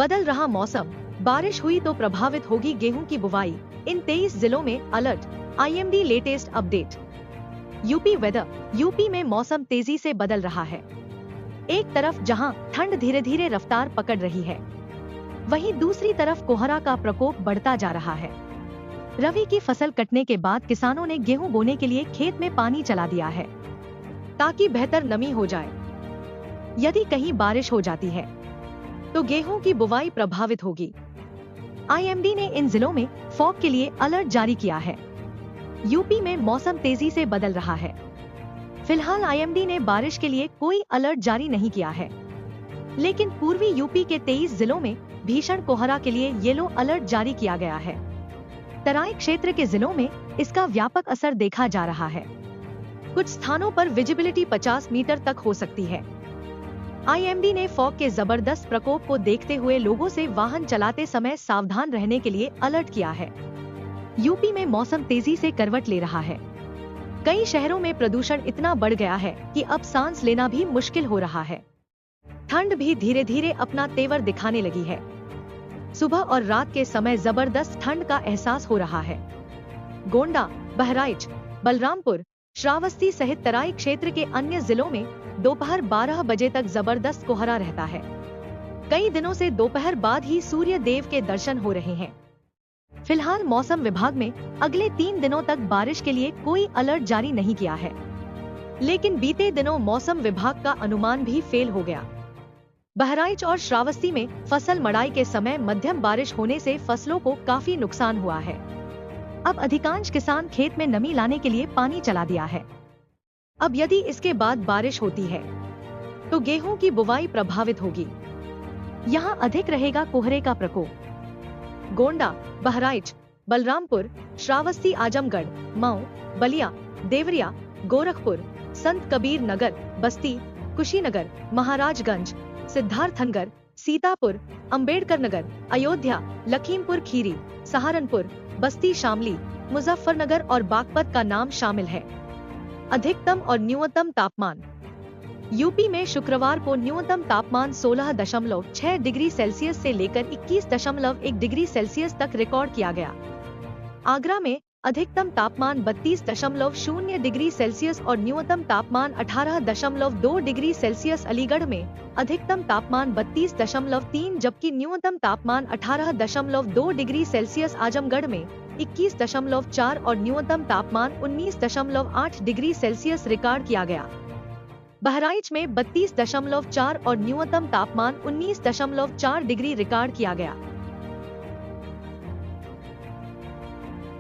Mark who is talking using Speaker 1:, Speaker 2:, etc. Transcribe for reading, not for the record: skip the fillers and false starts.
Speaker 1: बदल रहा मौसम, बारिश हुई तो प्रभावित होगी गेहूं की बुवाई, इन 23 जिलों में alert. IMD latest update. UP weather. UP में मौसम तेजी से बदल रहा है। एक तरफ जहां ठंड धीरे धीरे रफ्तार पकड़ रही है, वहीं दूसरी तरफ कोहरा का प्रकोप बढ़ता जा रहा है। रबी की फसल कटने के बाद किसानों ने गेहूं बोने के लिए खेत में पानी चला दिया है, ताकि बेहतर नमी हो जाए। यदि कहीं बारिश हो जाती है तो गेहूं की बुवाई प्रभावित होगी। आईएमडी ने इन जिलों में फॉग के लिए अलर्ट जारी किया है। यूपी में मौसम तेजी से बदल रहा है। फिलहाल आईएमडी ने बारिश के लिए कोई अलर्ट जारी नहीं किया है, लेकिन पूर्वी यूपी के 23 जिलों में भीषण कोहरा के लिए येलो अलर्ट जारी किया गया है। तराई क्षेत्र के जिलों में इसका व्यापक असर देखा जा रहा है। कुछ स्थानों पर विजिबिलिटी 50 मीटर तक हो सकती है। आईएमडी ने फॉग के जबरदस्त प्रकोप को देखते हुए लोगों से वाहन चलाते समय सावधान रहने के लिए अलर्ट किया है। यूपी में मौसम तेजी से करवट ले रहा है। कई शहरों में प्रदूषण इतना बढ़ गया है कि अब सांस लेना भी मुश्किल हो रहा है। ठंड भी धीरे धीरे अपना तेवर दिखाने लगी है। सुबह और रात के समय जबरदस्त ठंड का एहसास हो रहा है। गोंडा, बहराइच, बलरामपुर, श्रावस्ती सहित तराई क्षेत्र के अन्य जिलों में दोपहर 12 बजे तक जबरदस्त कोहरा रहता है। कई दिनों से दोपहर बाद ही सूर्य देव के दर्शन हो रहे हैं। फिलहाल मौसम विभाग ने अगले 3 दिनों तक बारिश के लिए कोई अलर्ट जारी नहीं किया है, लेकिन बीते दिनों मौसम विभाग का अनुमान भी फेल हो गया। बहराइच और श्रावस्ती में फसल मड़ाई के समय मध्यम बारिश होने से फसलों को काफी नुकसान हुआ है। अब अधिकांश किसान खेत में नमी लाने के लिए पानी चला दिया है। अब यदि इसके बाद बारिश होती है तो गेहूं की बुवाई प्रभावित होगी। यहाँ अधिक रहेगा कोहरे का प्रकोप। गोंडा, बहराइच, बलरामपुर, श्रावस्ती, आजमगढ़, मऊ, बलिया, देवरिया, गोरखपुर, संत कबीर नगर, बस्ती, कुशीनगर, महाराजगंज, सिद्धार्थनगर, सीतापुर, अंबेडकर नगर, अयोध्या, लखीमपुर खीरी, सहारनपुर, बस्ती शामली, मुजफ्फरनगर और बागपत का नाम शामिल है। अधिकतम और न्यूनतम तापमान। यूपी में शुक्रवार को न्यूनतम तापमान 16.6 डिग्री सेल्सियस से लेकर 21.1 डिग्री सेल्सियस तक रिकॉर्ड किया गया। आगरा में अधिकतम तापमान 32.0 डिग्री सेल्सियस और न्यूनतम तापमान 18.2 डिग्री सेल्सियस। अलीगढ़ में अधिकतम तापमान 32.3 जबकि न्यूनतम तापमान 18.2 डिग्री सेल्सियस। आजमगढ़ में 21.4 और न्यूनतम तापमान 19.8 डिग्री सेल्सियस रिकॉर्ड किया गया। बहराइच में 32.4 और न्यूनतम तापमान 19.4 डिग्री रिकॉर्ड किया गया।